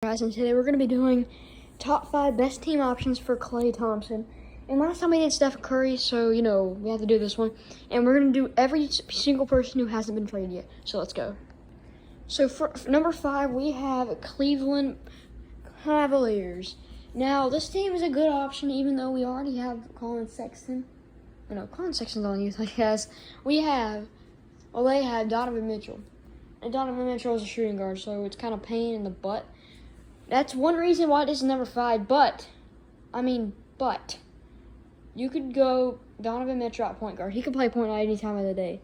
Guys, and today we're going to be doing top 5 best team options for Klay Thomson. And last time we did Steph Curry, so, we have to do this one. And we're going to do every single person who hasn't been traded yet. So let's go. So for number 5, we have Cleveland Cavaliers. Now, this team is a good option, even though we already have Colin Sexton. Colin Sexton's on youth, I guess. They have Donovan Mitchell. And Donovan Mitchell is a shooting guard, so it's kind of pain in the butt. That's one reason why this is number 5, but you could go Donovan Mitchell at point guard. He can play point guard any time of the day.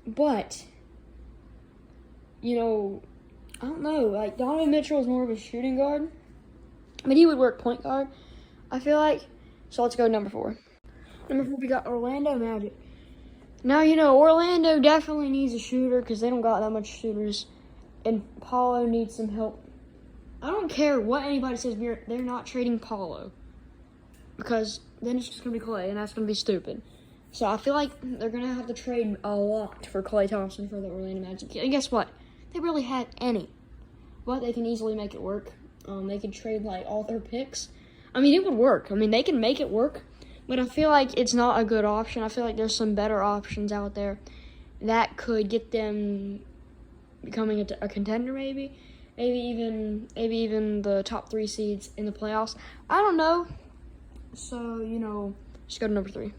But, I don't know. Donovan Mitchell is more of a shooting guard, but he would work point guard, I feel like. So let's go number 4. Number 4, we got Orlando Magic. Now, Orlando definitely needs a shooter because they don't got that much shooters. And Paulo needs some help. I don't care what anybody says, they're not trading Paulo. Because then it's just going to be Klay, and that's going to be stupid. So I feel like they're going to have to trade a lot for Klay Thomson for the Orlando Magic. And guess what? They really had any. But they can easily make it work. They could trade, all their picks. It would work. They can make it work. But I feel like it's not a good option. I feel like there's some better options out there that could get them becoming a contender, maybe even the top 3 seeds in the playoffs. I don't know. So, just go to number 3.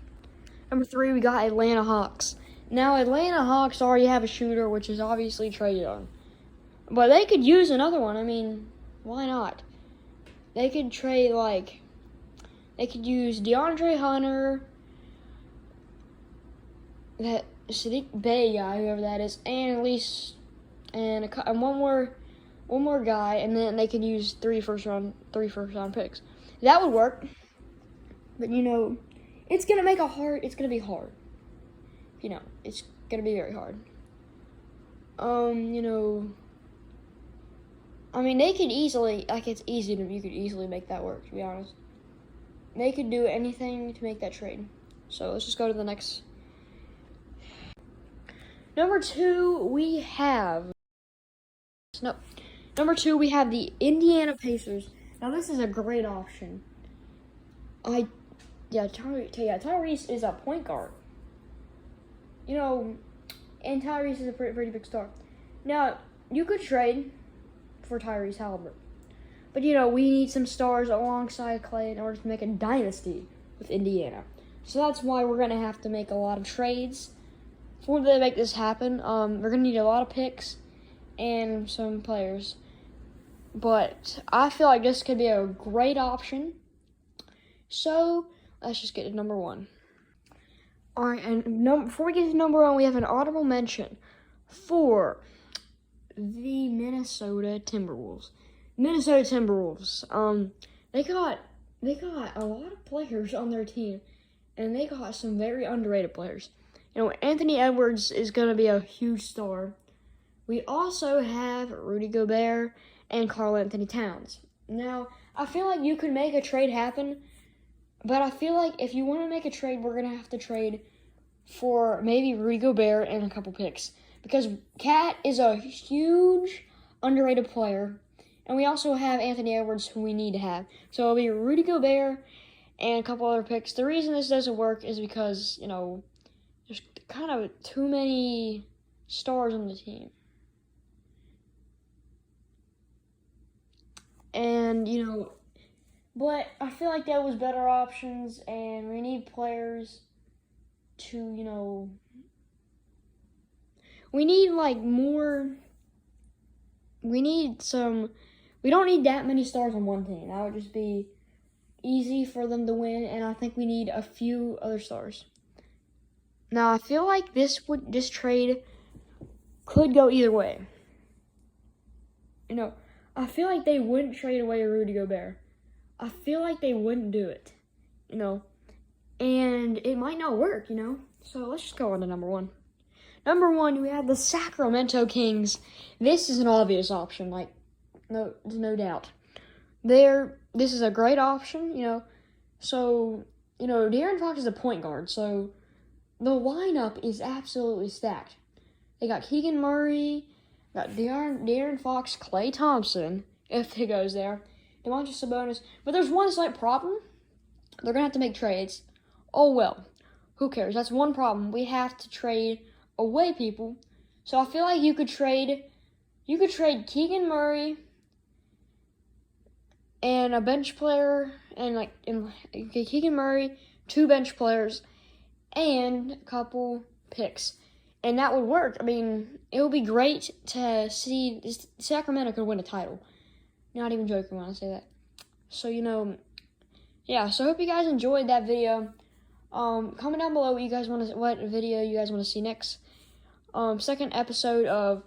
Number 3, we got Atlanta Hawks. Now, Atlanta Hawks already have a shooter, which is obviously Trae Young. But they could use another one. Why not? They could trade, they could use DeAndre Hunter, that Sadiq Bey guy, whoever that is, and at least and one more guy, and then they could use 3 first round picks. That would work. But it's gonna be hard. It's gonna be very hard. They could easily, you could easily make that work, to be honest. They could do anything to make that trade. So let's just go to the next. Number 2, we have the Indiana Pacers. Now this is a great option. Tyrese is a point guard. And Tyrese is a pretty big star. Now, you could trade for Tyrese Halliburton. But, we need some stars alongside Klay in order to make a dynasty with Indiana. So that's why we're going to have to make a lot of trades for them to make this happen. We're going to need a lot of picks and some players. But I feel like this could be a great option. So let's just get to number 1. All right, and before we get to number 1, we have an honorable mention for the Minnesota Timberwolves. They got a lot of players on their team, and they got some very underrated players. Anthony Edwards is going to be a huge star. We also have Rudy Gobert and Karl Anthony Towns. Now, I feel like you could make a trade happen, but I feel like if you want to make a trade, we're going to have to trade for maybe Rudy Gobert and a couple picks. Because Cat is a huge underrated player. And we also have Anthony Edwards, who we need to have. So it'll be Rudy Gobert and a couple other picks. The reason this doesn't work is because, there's kind of too many stars on the team. And, but I feel like there was better options, and we need players to, we need, more, we don't need that many stars on one team. That would just be easy for them to win, and I think we need a few other stars. Now, I feel like this trade could go either way. I feel like they wouldn't trade away Rudy Gobert. I feel like they wouldn't do it, and it might not work, So let's just go on to number 1. Number 1, we have the Sacramento Kings. This is an obvious option, no doubt. This is a great option, So, De'Aaron Fox is a point guard, so the lineup is absolutely stacked. They got Keegan Murray, Got De'Aaron Fox, Klay Thomson, if he goes there. Demontis Sabonis. But there's one slight problem. They're going to have to make trades. Oh, well. Who cares? That's one problem. We have to trade away people. So I feel like you could trade Keegan Murray and a bench player, and Keegan Murray, 2 bench players, and a couple picks. And that would work. I mean, it would be great to see Sacramento could win a title. Not even joking when I say that. So, yeah. So I hope you guys enjoyed that video. Comment down below what video you guys want to see next. Second episode of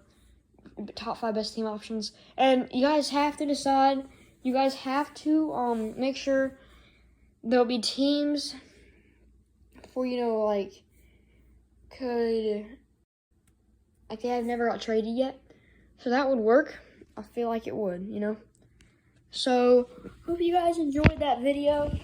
top 5 best team options. And you guys have to decide. You guys have to make sure there'll be teams for they have never got traded yet. So that would work. I feel like it would, So hope you guys enjoyed that video.